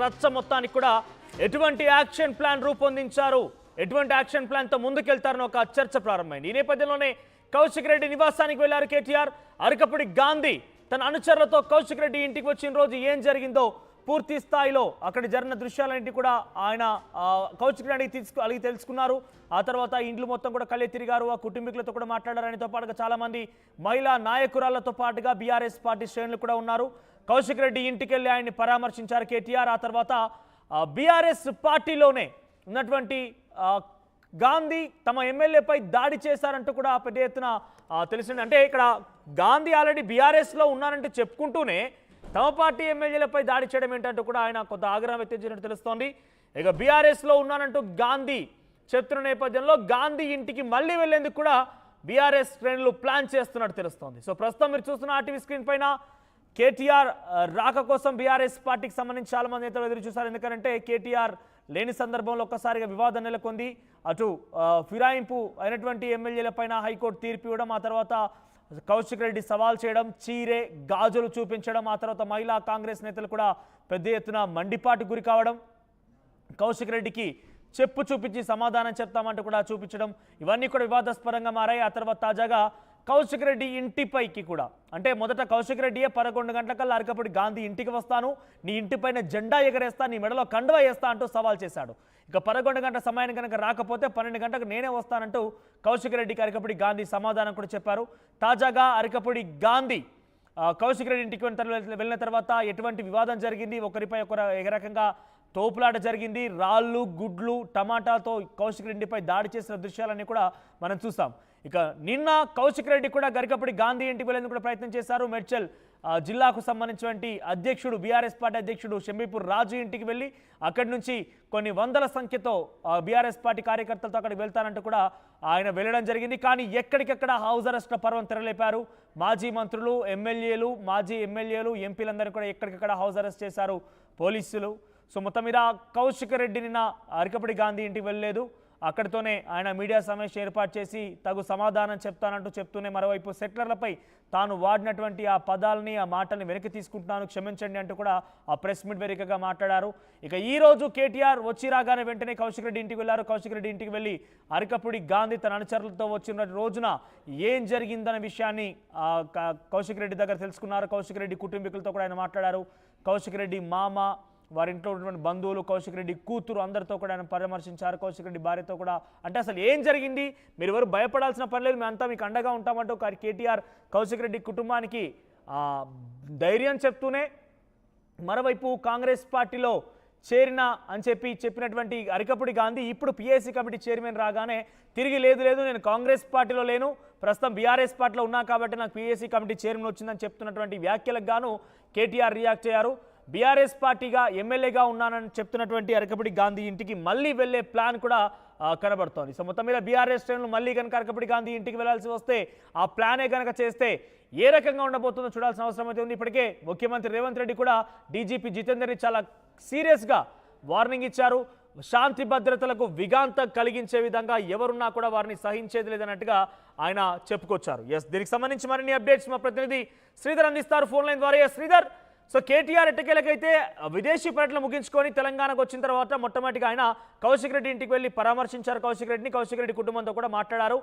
రచ్చ మొత్తానికి కూడా ఎటువంటి యాక్షన్ ప్లాన్ రూపొందించారు, ఎటువంటి యాక్షన్ ప్లాన్ తో ముందుకెళ్తారని ఒక చర్చ ప్రారంభమైంది. ఈ నేపథ్యంలోనే కౌశిక్ రెడ్డి నివాసానికి వెళ్లారు కేటీఆర్. అరకపుడి గాంధీ తన అనుచరులతో కౌశిక్ రెడ్డి ఇంటికి వచ్చిన రోజు ఏం జరిగిందో పూర్తి స్థాయిలో అక్కడ జరిగిన దృశ్యాలన్నింటి కూడా ఆయన కౌశిక్ రెడ్డి అడిగి తెలుసుకున్నారు. ఆ తర్వాత ఇండ్లు మొత్తం కూడా కళ్ళే తిరిగారు, ఆ కుటుంబీకులతో కూడా మాట్లాడారు. ఆయనతో పాటుగా చాలా మంది మహిళా నాయకురాళ్లతో పాటుగా బీఆర్ఎస్ పార్టీ శ్రేణులు కూడా ఉన్నారు. కౌశిక్ రెడ్డి ఇంటికి వెళ్ళి ఆయన్ని పరామర్శించారు కేటీఆర్. ఆ తర్వాత బీఆర్ఎస్ పార్టీలోనే ఉన్నటువంటి గాంధీ తమ ఎమ్మెల్యేపై దాడి చేశారంటూ కూడా పెద్ద ఎత్తున తెలిసింది. అంటే ఇక్కడ గాంధీ ఆల్రెడీ బీఆర్ఎస్లో ఉన్నారంటే చెప్పుకుంటూనే తమ పార్టీ ఎమ్మెల్యేలపై దాడి చేయడం ఏంటంటూ కూడా ఆయన కొంత ఆగ్రహం వ్యక్తం చేసినట్టు తెలుస్తోంది. ఇక బీఆర్ఎస్లో ఉన్నానంటూ గాంధీ చెప్తున్న నేపథ్యంలో గాంధీ ఇంటికి మళ్ళీ వెళ్లేందుకు కూడా బీఆర్ఎస్ శ్రేణులు ప్లాన్ చేస్తున్నట్టు తెలుస్తోంది. సో ప్రస్తుతం మీరు చూస్తున్న ఆర్టీవీ స్క్రీన్ పైన కేటీఆర్ రాక కోసం బీఆర్ఎస్ పార్టీకి సంబంధించి చాలా మంది నేతలు ఎదురు చూశారు. ఎందుకంటే కేటీఆర్ లేని సందర్భంలో ఒక్కసారిగా వివాదం నెలకొంది. అటు ఫిరాయింపు అయినటువంటి ఎమ్మెల్యేలపైన హైకోర్టు తీర్పు ఇవ్వడం, ఆ తర్వాత కౌశిక్ రెడ్డి సవాల్ చేయడం, చీరే గాజులు చూపించడం, ఆ తర్వాత మహిళా కాంగ్రెస్ నేతలు కూడా పెద్ద ఎత్తున మండిపాటు గురి కావడం, కౌశిక్ రెడ్డికి చెప్పు చూపించి సమాధానం చెప్తామంటూ కూడా చూపించడం, ఇవన్నీ కూడా వివాదాస్పదంగా మారాయి. ఆ తర్వాత తాజాగా కౌశిక్ రెడ్డి ఇంటిపైకి కూడా, అంటే మొదట కౌశిక్ రెడ్డియే 11 గంటలకల్లా అరకపుడి గాంధీ ఇంటికి వస్తాను, నీ ఇంటిపైన జెండా ఎగరేస్తా, నీ మెడలో కండువా వేస్తా అంటూ సవాల్ చేశాడు. ఇక 11 గంటల సమయాన్ని కనుక రాకపోతే 12 గంటలకు నేనే వస్తానంటూ కౌశిక్ రెడ్డికి అరకపుడి గాంధీ సమాధానం కూడా చెప్పారు. తాజాగా అరకపుడి గాంధీ కౌశిక్ రెడ్డి ఇంటికి వెళ్ళిన తర్వాత ఎటువంటి వివాదం జరిగింది, ఒకరిపై ఒకరు ఏ రకంగా తోపులాట జరిగింది, రాళ్ళు గుడ్లు టమాటాతో కౌశిక్ రెడ్డిపై దాడి చేసిన దృశ్యాలన్నీ కూడా మనం చూస్తాం. ఇక నిన్న కౌశిక్ రెడ్డి కూడా గరికపుడి గాంధీ ఇంటికి వెళ్ళేందుకు కూడా ప్రయత్నం చేశారు. మేడ్చల్ జిల్లాకు సంబంధించినటువంటి అధ్యక్షుడు బీఆర్ఎస్ పార్టీ అధ్యక్షుడు షంబీపూర్ రాజు ఇంటికి వెళ్ళి అక్కడి నుంచి కొన్ని వందల సంఖ్యతో బీఆర్ఎస్ పార్టీ కార్యకర్తలతో అక్కడికి వెళ్తానంటూ కూడా ఆయన వెళ్ళడం జరిగింది. కానీ ఎక్కడికెక్కడ హౌస్ అరెస్ట్ల పర్వం తెరలేపారు. మాజీ మంత్రులు, ఎమ్మెల్యేలు, మాజీ ఎమ్మెల్యేలు, ఎంపీలందరూ కూడా ఎక్కడికెక్కడ హౌస్ అరెస్ట్ చేశారు పోలీసులు. సో మొత్తం మీద కౌశిక్ రెడ్డి నిన్న అరకపుడి గాంధీ ఇంటికి వెళ్ళలేదు. అక్కడితోనే ఆయన మీడియా సమావేశం ఏర్పాటు చేసి తగు సమాధానం చెప్తానంటూ చెప్తూనే మరోవైపు సెటిలర్లపై తాను వాడినటువంటి ఆ పదాలని, ఆ మాటల్ని వెనక్కి తీసుకుంటున్నాను, క్షమించండి అంటూ కూడా ఆ ప్రెస్ మీట్ వేదికగా మాట్లాడారు. ఇక ఈ రోజు కేటీఆర్ వచ్చి రాగానే వెంటనే కౌశిక్ రెడ్డి ఇంటికి వెళ్ళారు. కౌశిక్ రెడ్డి ఇంటికి వెళ్ళి అరకపుడి గాంధీ తన అనుచరులతో వచ్చిన రోజున ఏం జరిగిందనే విషయాన్ని కౌశిక్ రెడ్డి దగ్గర తెలుసుకున్నారు. కౌశిక్ రెడ్డి కుటుంబీకులతో కూడా ఆయన మాట్లాడారు. కౌశిక్ రెడ్డి మామ, వారి ఇంట్లో ఉన్నటువంటి బంధువులు, కౌశిక్ రెడ్డి కూతురు అందరితో కూడా ఆయన పరామర్శించారు. కౌశిక్ రెడ్డి భార్యతో కూడా, అంటే అసలు ఏం జరిగింది, మీరు ఎవరు భయపడాల్సిన పని లేదు, మేమంతా మీకు అండగా ఉంటామంటూ కేటీఆర్ కౌశిక్ రెడ్డి కుటుంబానికి ధైర్యం చెప్తూనే మరోవైపు కాంగ్రెస్ పార్టీలో చేరిన అని చెప్పినటువంటి అరకపుడి గాంధీ ఇప్పుడు పిఏసీ కమిటీ చైర్మన్ రాగానే తిరిగి లేదు నేను కాంగ్రెస్ పార్టీలో లేను, ప్రస్తుతం బీఆర్ఎస్ పార్టీలో ఉన్నా కాబట్టి నాకు పిఏసీ కమిటీ చైర్మన్ వచ్చిందని చెప్తున్నటువంటి వ్యాఖ్యలకు గాను కేటీఆర్ రియాక్ట్ అయ్యారు. బీఆర్ఎస్ పార్టీగా ఎమ్మెల్యేగా ఉన్నానని చెప్తున్నటువంటి అరకపుడి గాంధీ ఇంటికి మళ్ళీ వెళ్లే ప్లాన్ కూడా కనబడుతోంది. సో మొత్తం మీద బీఆర్ఎస్ శ్రేణులు మళ్ళీ కనుక అరకపుడి గాంధీ ఇంటికి వెళ్లాల్సి వస్తే ఆ ప్లానే కనుక చేస్తే ఏ రకంగా ఉండబోతుందో చూడాల్సిన అవసరం అయితే ఉంది. ఇప్పటికే ముఖ్యమంత్రి రేవంత్ రెడ్డి కూడా డీజీపీ జితేందర్ని చాలా సీరియస్గా వార్నింగ్ ఇచ్చారు. శాంతి భద్రతలకు విఘాంతం కలిగించే విధంగా ఎవరున్నా కూడా వారిని సహించేది లేదన్నట్టుగా ఆయన చెప్పుకొచ్చారు. దీనికి సంబంధించి మరిన్ని అప్డేట్స్ మా ప్రతినిధి శ్రీధర్ అందిస్తారు ఫోన్ లైన్ ద్వారా. శ్రీధర్, సో కేటీఆర్ ఎట్టకేలకైతే విదేశీ పర్యటన ముగించుకొని తెలంగాణకు వచ్చిన తర్వాత మొట్టమొదటిగా ఆయన కౌశిక్ రెడ్డి ఇంటికి వెళ్ళి పరామర్శించారు కౌశిక్ రెడ్డిని. కౌశిక్ రెడ్డి కుటుంబంతో కూడా మాట్లాడారు.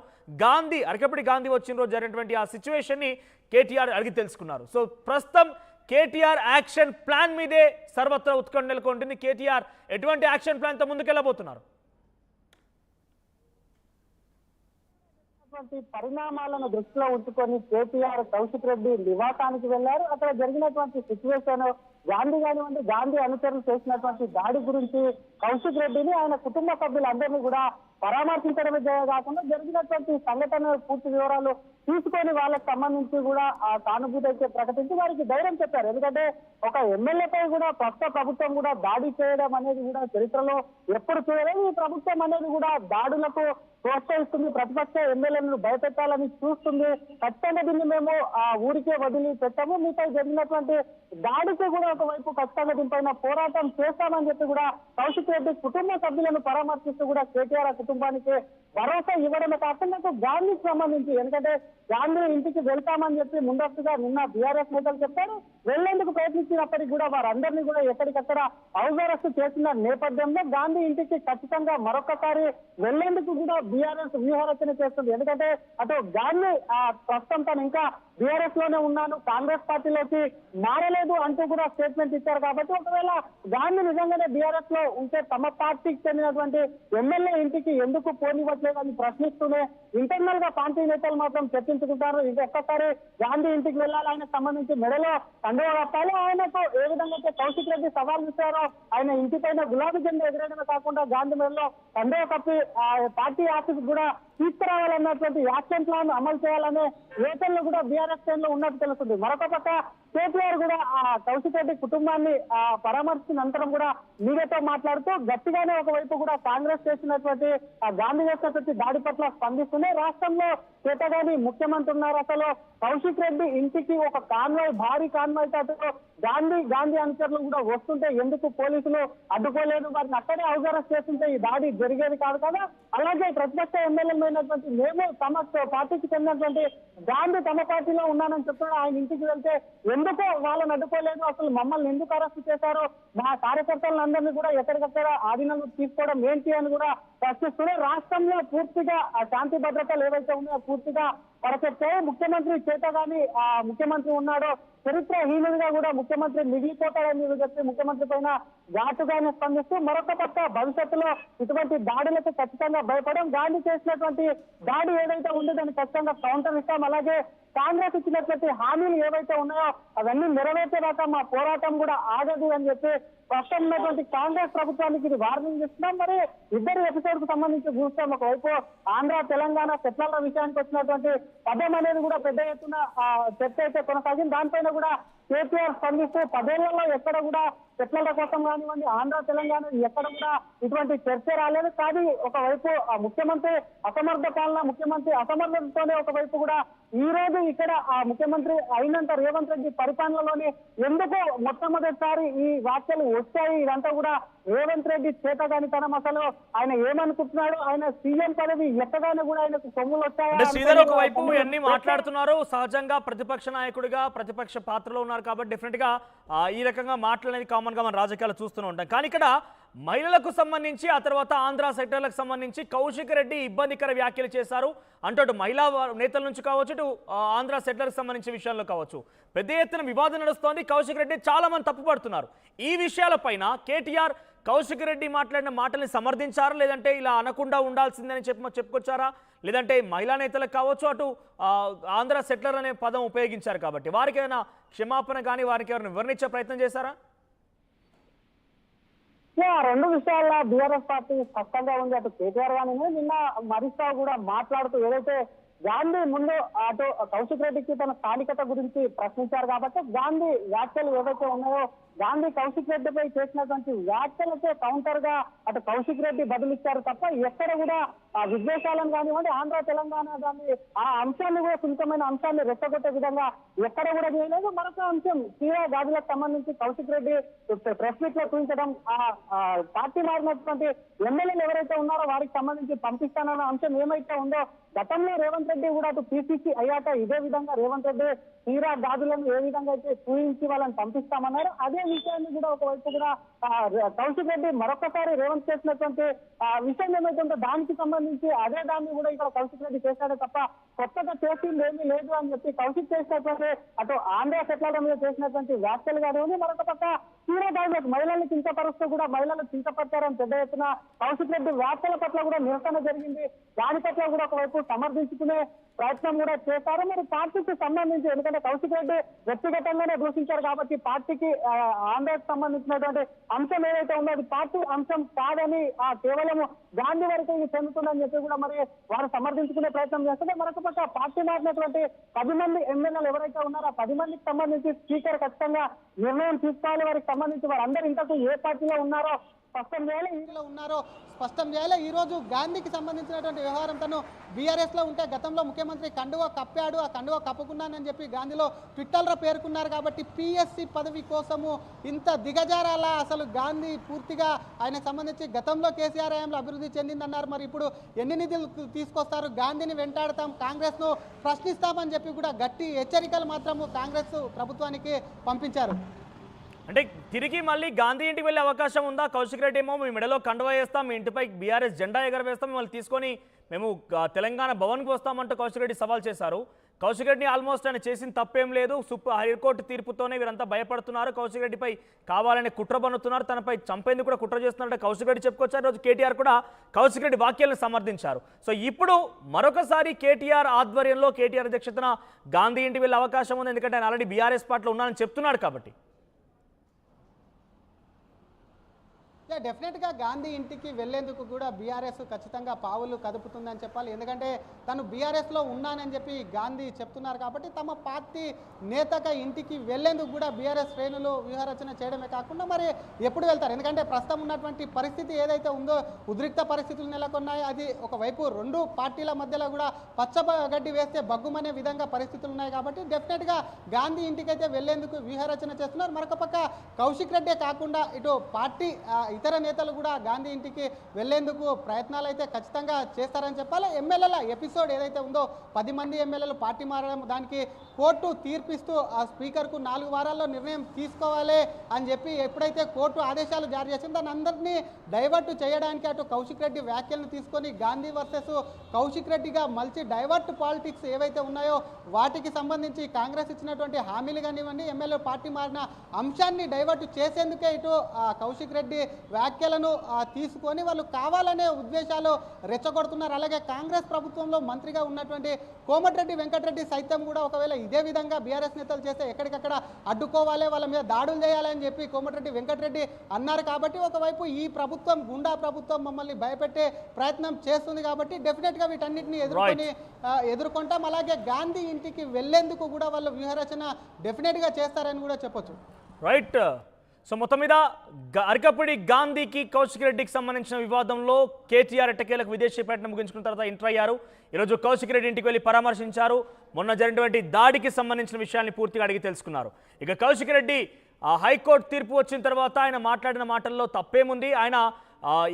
అరకపుడి గాంధీ వచ్చిన రోజు జరిగినటువంటి ఆ సిచ్యువేషన్ని కేటీఆర్ అడిగి తెలుసుకున్నారు. సో ప్రస్తుతం కేటీఆర్ యాక్షన్ ప్లాన్ మీదే సర్వత్రా ఉత్కంఠ నెలకొంటుంది. కేటీఆర్ ఎటువంటి యాక్షన్ ప్లాన్తో ముందుకెళ్ళబోతున్నారు? పరిణామాలను దృష్టిలో ఉంచుకొని కేటీఆర్ కౌశిక్ రెడ్డి నివాసానికి వెళ్లారు. అక్కడ జరిగినటువంటి సిచ్యువేషన్, గాంధీ కానివ్వండి, గాంధీ అనుచరులు చేసినటువంటి దాడి గురించి కౌశిక్ రెడ్డిని, ఆయన కుటుంబ సభ్యులందరినీ కూడా పరామర్శించడమే కాకుండా జరిగినటువంటి సంఘటన పూర్తి వివరాలు తీసుకొని వాళ్ళకి సంబంధించి కూడా ఆ సానుభూతి అయితే ప్రకటించి వారికి ధైర్యం చెప్పారు. ఎందుకంటే ఒక ఎమ్మెల్యేపై కూడా ప్రస్తుత ప్రభుత్వం కూడా దాడి చేయడం అనేది కూడా చరిత్రలో ఎప్పుడు చేయలేదు. ఈ ప్రభుత్వం అనేది కూడా దాడులకు ప్రోత్సహిస్తుంది, ప్రతిపక్ష ఎమ్మెల్యేలను భయపెట్టాలని చూస్తుంది. ఖచ్చితంగా దీన్ని మేము ఆ ఊరికే వదిలి పెట్టాము, మీపై జరిగినటువంటి దాడికి కూడా ఒకవైపు ఖచ్చితంగా దీనిపైన పోరాటం చేస్తామని చెప్పి కూడా కౌశిక్ రెడ్డి కుటుంబ సభ్యులను పరామర్శిస్తూ కూడా కేటీఆర్ కుటుంబానికి భరోసా ఇవ్వడమే కాకుండా గాంధీకి సంబంధించి ఎందుకంటే గాంధీ ఇంటికి వెళ్తామని చెప్పి ముందస్తుగా నిన్న బీఆర్ఎస్ నేతలు చెప్పారు. వెళ్లేందుకు ప్రయత్నించినప్పటికీ కూడా వారందరినీ కూడా ఎక్కడికక్కడ హౌస్ అరెస్ట్ చేసిన నేపథ్యంలో గాంధీ ఇంటికి ఖచ్చితంగా మరొకసారి వెళ్లేందుకు కూడా బీఆర్ఎస్ వ్యూహరచన చేస్తుంది. ఎందుకంటే అటు గాంధీ ప్రస్తుతం తను ఇంకా బీఆర్ఎస్ లోనే ఉన్నాను, కాంగ్రెస్ పార్టీలోకి మారలేదు అంటూ కూడా స్టేట్మెంట్ ఇచ్చారు. కాబట్టి ఒకవేళ గాంధీ నిజంగానే బీఆర్ఎస్ లో ఉంటే తమ పార్టీకి చెందినటువంటి ఎమ్మెల్యే ఇంటికి ఎందుకు పోనివ్వట్లేదు అని ప్రశ్నిస్తూనే ఇంటర్నల్ గా పార్టీ నేతలు మాత్రం చర్చించుకుంటారు. ఇది ఒక్కసారి గాంధీ ఇంటికి వెళ్ళాలి, ఆయనకు సంబంధించి మెడలో కండువా కప్పాలి. ఆయనకు ఏ విధంగా అయితే కౌశిక్ రెడ్డి సవాల్ ఇచ్చారో ఆయన ఇంటిపైన గులాబీ జెండా ఎగరేయడమే కాకుండా గాంధీ మెడలో కండువా కప్పి పార్టీ ఆఫీస్ కూడా తీసుకురావాలన్నటువంటి యాక్షన్ ప్లాన్ అమలు చేయాలనే యోచనలు కూడా బీఆర్ఎస్ లో ఉన్నట్టు తెలుస్తుంది. మరొక పక్క కేటీఆర్ కూడా కౌశిక్ రెడ్డి కుటుంబాన్ని పరామర్శించిన అనంతరం కూడా మీడియాతో మాట్లాడుతూ గట్టిగానే ఒకవైపు కూడా కాంగ్రెస్ చేసినటువంటి గాంధీ చేసినటువంటి దాడి పట్ల స్పందిస్తూనే రాష్ట్రంలో చేతగాని ముఖ్యమంత్రి ఉన్నారు. అసలు కౌశిక్ రెడ్డి ఇంటికి ఒక కాన్వాయ్, భారీ కాన్వాయ్ తో గాంధీ అనుచరులు కూడా వస్తుంటే ఎందుకు పోలీసులు అడ్డుకోలేదు, వారిని అక్కడే హౌస్ అరెస్ట్ చేస్తుంటే ఈ దాడి జరిగేది కాదు కదా. అలాగే ప్రతిపక్ష ఎమ్మెల్యేలు అయినటువంటి మేము తమ పార్టీకి చెందినటువంటి గాంధీ తమ పార్టీలో ఉన్నానని చెప్తున్నాడు. ఆయన ఇంటికి వెళ్తే ఎందుకో వాళ్ళని అడ్డుకోలేదు, అసలు మమ్మల్ని ఎందుకు అరెస్ట్ చేశారో, మా కార్యకర్తలందరినీ కూడా ఎక్కడికక్కడ ఆధీనంలో తీసుకోవడం ఏంటి అని కూడా ప్రశ్నిస్తూనే రాష్ట్రంలో పూర్తిగా శాంతి భద్రతలు ఏవైతే ఉన్నాయో పూర్తిగా పరచెప్పారు. ముఖ్యమంత్రి చేతగాని ముఖ్యమంత్రి ఉన్నాడో చరిత్రహీనుడిగా కూడా ముఖ్యమంత్రి మిగిలిపోతాడని చెప్పి ముఖ్యమంత్రి పైన ఘాటుగానే స్పందిస్తూ మరొక పక్క భవిష్యత్తులో ఇటువంటి దాడులకు ఖచ్చితంగా భయపడం, గాంధీ చేసినటువంటి దాడి ఏదైతే ఉందో దాన్ని ఖచ్చితంగా కౌంటర్ ఇస్తాం. అలాగే కాంగ్రెస్ ఇచ్చినటువంటి హామీలు ఏవైతే ఉన్నాయో అవన్నీ నెరవేర్చేదాకా మా పోరాటం కూడా ఆగదు అని చెప్పి ప్రస్తుతం ఉన్నటువంటి కాంగ్రెస్ ప్రభుత్వానికి ఇది వార్నింగ్ ఇస్తున్నాం. మరి ఇద్దరు ఎపిసోడ్ కు సంబంధించి చూస్తాం. ఒకవైపు ఆంధ్ర తెలంగాణ సెట్లర్ల విషయానికి వచ్చినటువంటి పదం అనేది కూడా పెద్ద ఎత్తున చర్చ అయితే కొనసాగింది. దానిపైన కూడా కేసీఆర్ స్పందిస్తూ 10 ఏళ్లలో ఎక్కడ కూడా సెట్లర్ల కోసం కానివ్వండి ఆంధ్ర తెలంగాణ ఎక్కడ కూడా ఇటువంటి చర్చ రాలేదు. కానీ ఒకవైపు ముఖ్యమంత్రి అసమర్థ పాలన, ముఖ్యమంత్రి అసమర్థతతోనే ఒకవైపు కూడా ఈ రోజు ఇక్కడ ముఖ్యమంత్రి అయినంత రేవంత్ రెడ్డి పరిపాలనలోనే ఎందుకు మొట్టమొదటిసారి ఈ వ్యాఖ్యలు వచ్చాయి. ఇదంతా కూడా రేవంత్ రెడ్డి చేతగానితనం. అసలు ఆయన ఏమనుకుంటున్నాడు, ఆయన సీఎం పదవి ఎక్కగానే కూడా ఆయనకు సొమ్ములు వచ్చాయి. శ్రీధర్ ఒకవైపు ఇవన్నీ మాట్లాడుతున్నారు, సహజంగా ప్రతిపక్ష నాయకుడిగా ప్రతిపక్ష పాత్రలో ఉన్నారు కాబట్టి డెఫినెట్ గా ఈ రకంగా మాట్లాడేది కామన్ గా మన రాజకీయాలు చూస్తూనే ఉంటాం. కానీ ఇక్కడ మహిళలకు సంబంధించి ఆ తర్వాత ఆంధ్ర సెక్టర్లకు సంబంధించి కౌశిక్ రెడ్డి ఇబ్బందికర వ్యాఖ్యలు చేశారు అంటూ మహిళా నేతల నుంచి కావచ్చు, ఇటు ఆంధ్ర సెక్టర్కి సంబంధించిన విషయాల్లో కావచ్చు పెద్ద ఎత్తున వివాదం నడుస్తోంది. కౌశిక్ రెడ్డి చాలా మంది తప్పుపడుతున్నారు. ఈ విషయాలపైన కేటీఆర్ కౌశిక్ రెడ్డి మాట్లాడిన మాటల్ని సమర్థించారా, లేదంటే ఇలా అనకుండా ఉండాల్సిందని చెప్పుకొచ్చారా, లేదంటే మహిళా నేతలకు కావచ్చు అటు ఆంధ్ర సెట్లర్ అనే పదం ఉపయోగించారు కాబట్టి వారికి ఏమైనా క్షమాపణ కానీ వారికి ఎవరైనా వివరించే ప్రయత్నం చేశారా? రెండు విషయాల్లో బీఆర్ఎస్ పార్టీ స్పష్టంగా ఉంది. అటు కేటీఆర్ గానీ నిన్న హరీష్ రావు కూడా మాట్లాడుతూ ఏదైతే గాంధీ ముందు అటు కౌశిక్ రెడ్డికి తన స్థానికత గురించి ప్రశ్నించారు కాబట్టి గాంధీ వ్యాఖ్యలు ఏవైతే ఉన్నాయో గాంధీ కౌశిక్ రెడ్డిపై చేసినటువంటి వ్యాఖ్యలకే కౌంటర్ గా అటు కౌశిక్ రెడ్డి బదులిచ్చారు తప్ప ఎక్కడ కూడా విద్వేషాలను కానివ్వండి ఆంధ్ర తెలంగాణ దాన్ని ఆ అంశాన్ని కూడా సున్నితమైన అంశాన్ని రెచ్చగొట్టే విధంగా ఎక్కడ కూడా చేయలేదు. మరొక అంశం తీరా గాజులకు సంబంధించి కౌశిక్ రెడ్డి ప్రెస్ మీట్ లో చూపించడం, పార్టీ మారినటువంటి ఎమ్మెల్యేలు ఎవరైతే ఉన్నారో వారికి సంబంధించి పంపిస్తానన్న అంశం ఏమైతే ఉందో గతంలో రేవంత్ రెడ్డి కూడా అటు పిసిసి అయ్యాక ఇదే విధంగా రేవంత్ రెడ్డి తీరా గాజులను ఏ విధంగా అయితే చూపించి వాళ్ళని పంపిస్తామన్నారు. అదే విషయాన్ని కూడా ఒకవైపు కూడా కౌశిక్ రెడ్డి మరొకసారి రేవంత్ చేసినటువంటి విషయం ఏమైతే ఉందో దానికి సంబంధించి అదే దాన్ని కూడా ఇక్కడ కౌశిక్ రెడ్డి చేశాడే తప్ప కొత్తగా చేసింది ఏమీ లేదు అని చెప్పి కౌశిక్ చేసినటువంటి అటు ఆంధ్ర సెట్లర్ల మీద చేసినటువంటి వ్యాఖ్యలు కానివ్వండి, మరొక పక్క తీరా దానికి మహిళల్ని చింతపరుస్తూ కూడా మహిళలు చింతపరిచారని పెద్ద ఎత్తున కౌశిక్ రెడ్డి వ్యాఖ్యల పట్ల కూడా నిరసన జరిగింది. దాని పట్ల కూడా ఒకవైపు సమర్థించుకునే ప్రయత్నం కూడా చేశారు. మరి పార్టీకి సంబంధించి ఎందుకంటే కౌశిక్ రెడ్డి వ్యక్తిగతంగానే దూషించారు కాబట్టి పార్టీకి ఆంధ్రాకి సంబంధించినటువంటి అంశం ఏదైతే ఉందో అది పార్టీ అంశం కాదని కేవలం గాంధీ వరకు ఇది చెందుతుందని చెప్పి కూడా మరి వారు సమర్థించుకునే ప్రయత్నం చేస్తుంటే మరొక పక్క పార్టీ మారినటువంటి 10 మంది ఎమ్మెల్యేలు ఎవరైతే ఉన్నారో 10 మందికి సంబంధించి స్పీకర్ ఖచ్చితంగా నిర్ణయం తీసుకోవాలి. వారికి సంబంధించి వారందరూ ఇంతకు ఏ పార్టీలో ఉన్నారో స్పష్టం చేయాలి. ఇంట్లో ఉన్నారో స్పష్టం చేయాలి. ఈ రోజు గాంధీకి సంబంధించినటువంటి వ్యవహారం తను బీఆర్ఎస్ లో ఉంటే గతంలో ముఖ్యమంత్రి కండువా కప్పాడు, ఆ కండువా కప్పుకున్నానని చెప్పి గాంధీలో ట్విట్టర్లో పేర్కొన్నారు. కాబట్టి పిఎస్సి పదవి కోసము ఇంత దిగజారాల అసలు గాంధీ పూర్తిగా ఆయనకు సంబంధించి గతంలో కేసీఆర్ హయాంలో అభివృద్ధి చెందిందన్నారు. మరి ఇప్పుడు ఎన్ని నిధులు తీసుకొస్తారు, గాంధీని వెంటాడతాం, కాంగ్రెస్ ను ప్రశ్నిస్తామని చెప్పి కూడా గట్టి హెచ్చరికలు మాత్రము కాంగ్రెస్ ప్రభుత్వానికి పంపించారు. అంటే తిరిగి మళ్ళీ గాంధీ ఇంటికి వెళ్ళే అవకాశం ఉందా? కౌశిక్ రెడ్డి ఏమో మీ మెడలో కండువా వేస్తాం, మీ ఇంటిపై బీఆర్ఎస్ జెండా ఎగరవేస్తాం, మిమ్మల్ని తీసుకొని మేము తెలంగాణ భవన్కి వస్తామంటూ కౌశిక్ రెడ్డి సవాల్ చేశారు. కౌశిక్ రెడ్డిని ఆల్మోస్ట్ ఆయన చేసిన తప్పేం లేదు, హైకోర్టు తీర్పుతోనే వీరంతా భయపడుతున్నారు, కౌశిక్ రెడ్డిపై కావాలని కుట్ర బన్నుతున్నారు, తనపై చంపేందుకు కూడా కుట్ర చేస్తున్నారంటే కౌశిక్ రెడ్డి చెప్పుకొచ్చారు. రోజు కేటీఆర్ కూడా కౌశిక్ రెడ్డి వ్యాఖ్యలను సమర్థించారు. సో ఇప్పుడు మరొకసారి కేటీఆర్ ఆధ్వర్యంలో కేటీఆర్ అధ్యక్షతన గాంధీ ఇంటికి వెళ్ళే అవకాశం ఉంది, ఎందుకంటే ఆయన ఆల్రెడీ బీఆర్ఎస్ పార్టీలో ఉన్నానని చెప్తున్నాడు కాబట్టి. డెఫినెట్గా గాంధీ ఇంటికి వెళ్లేందుకు కూడా బీఆర్ఎస్ ఖచ్చితంగా పావులు కదుపుతుందని చెప్పాలి. ఎందుకంటే తను బీఆర్ఎస్లో ఉన్నానని చెప్పి గాంధీ చెప్తున్నారు కాబట్టి తమ పార్టీ నేతగా ఇంటికి వెళ్లేందుకు కూడా బీఆర్ఎస్ శ్రేణులు వ్యూహరచన చేయడమే కాకుండా మరి ఎప్పుడు వెళ్తారు, ఎందుకంటే ప్రస్తుతం ఉన్నటువంటి పరిస్థితి ఏదైతే ఉందో ఉద్రిక్త పరిస్థితులు నెలకొన్నాయి. అది ఒకవైపు రెండు పార్టీల మధ్యలో కూడా పచ్చగడ్డి వేస్తే బగ్గుమనే విధంగా పరిస్థితులు ఉన్నాయి. కాబట్టి డెఫినెట్గా గాంధీ ఇంటికైతే వెళ్లేందుకు వ్యూహరచన చేస్తున్నారు. మరొక పక్క కౌశిక్ రెడ్డే కాకుండా ఇటు పార్టీ ఇతర నేతలు కూడా గాంధీ ఇంటికి వెళ్లేందుకు ప్రయత్నాలు అయితే ఖచ్చితంగా చేస్తారని చెప్పాలి. ఎమ్మెల్యేల ఎపిసోడ్ ఏదైతే ఉందో 10 మంది ఎమ్మెల్యేలు పార్టీ మారడం, దానికి కోర్టు తీర్పిస్తూ ఆ స్పీకర్కు 4 వారాల్లో నిర్ణయం తీసుకోవాలి అని చెప్పి ఎప్పుడైతే కోర్టు ఆదేశాలు జారీ చేసిందో దాన్ని అందరినీ డైవర్ట్ చేయడానికి అటు కౌశిక్ రెడ్డి వ్యాఖ్యలను తీసుకొని గాంధీ వర్సెస్ కౌశిక్ రెడ్డిగా మలిచి డైవర్ట్ పాలిటిక్స్ ఏవైతే ఉన్నాయో వాటికి సంబంధించి కాంగ్రెస్ ఇచ్చినటువంటి హామీలు కానివ్వండి, ఎమ్మెల్యే పార్టీ మారిన అంశాన్ని డైవర్ట్ చేసేందుకే ఇటు కౌశిక్ రెడ్డి వ్యాఖ్యలను తీసుకొని వాళ్ళు కావాలనే ఉద్దేశాలు రెచ్చగొడుతున్నారు. అలాగే కాంగ్రెస్ ప్రభుత్వంలో మంత్రిగా ఉన్నటువంటి కోమటిరెడ్డి వెంకటరెడ్డి సైతం కూడా ఒకవేళ ఇదే విధంగా బీఆర్ఎస్ నేతలు చేస్తే ఎక్కడికక్కడ అడ్డుకోవాలి, వాళ్ళ మీద దాడులు చేయాలని చెప్పి కోమటిరెడ్డి వెంకటరెడ్డి అన్నారు. కాబట్టి ఒకవైపు ఈ ప్రభుత్వం గుండా ప్రభుత్వం మమ్మల్ని భయపెట్టే ప్రయత్నం చేస్తుంది. కాబట్టి డెఫినెట్గా వీటన్నిటిని ఎదుర్కొంటాం. అలాగే గాంధీ ఇంటికి వెళ్లేందుకు కూడా వాళ్ళు వ్యూహరచన డెఫినెట్గా చేస్తారని కూడా చెప్పొచ్చు. రైట్. సో మొత్తం మీద అరకపూడి గాంధీకి కౌశిక్ రెడ్డికి సంబంధించిన వివాదంలో కేటీఆర్ ఎట్టకేలకు విదేశీ పర్యటన ముగించుకున్న తర్వాత ఎంటర్ అయ్యారు. ఈరోజు కౌశిక్ రెడ్డి ఇంటికి వెళ్ళి పరామర్శించారు. మొన్న జరిగినటువంటి దాడికి సంబంధించిన విషయాన్ని పూర్తిగా అడిగి తెలుసుకున్నారు. ఇక కౌశిక్ రెడ్డి హైకోర్టు తీర్పు వచ్చిన తర్వాత ఆయన మాట్లాడిన మాటల్లో తప్పేముంది, ఆయన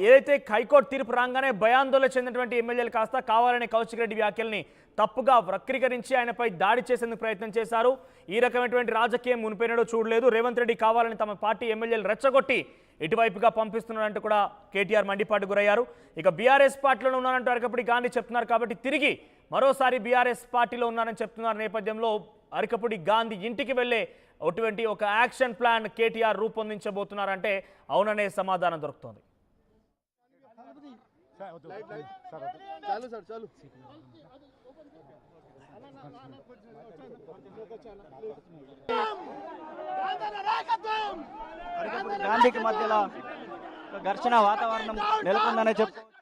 ఏదైతే హైకోర్టు తీర్పు రాగానే భయాందోళన చెందినటువంటి ఎమ్మెల్యేలు కాస్త కావాలనే కౌశిక్ రెడ్డి వ్యాఖ్యల్ని తప్పుగా వక్రీకరించి ఆయనపై దాడి చేసేందుకు ప్రయత్నం చేశారు. ఈ రకమైనటువంటి రాజకీయం మునిపోయినాడో చూడలేదు, రేవంత్ రెడ్డి కావాలని తమ పార్టీ ఎమ్మెల్యేలు రెచ్చగొట్టి ఇటువైపుగా పంపిస్తున్నారంటూ కూడా కేటీఆర్ మండిపాటు గురయ్యారు. ఇక బీఆర్ఎస్ పార్టీలో ఉన్నారంటూ అరకపూడి గాంధీ చెప్తున్నారు కాబట్టి తిరిగి మరోసారి బీఆర్ఎస్ పార్టీలో ఉన్నారని చెప్తున్నారు నేపథ్యంలో అరకపూడి గాంధీ ఇంటికి వెళ్ళే అటువంటి ఒక యాక్షన్ ప్లాన్ కేటీఆర్ రూపొందించబోతున్నారంటే అవుననే సమాధానం దొరుకుతోంది. గాంధీకి మధ్యలో ఘర్షణ వాతావరణం నెలకొందనే చెప్తారు.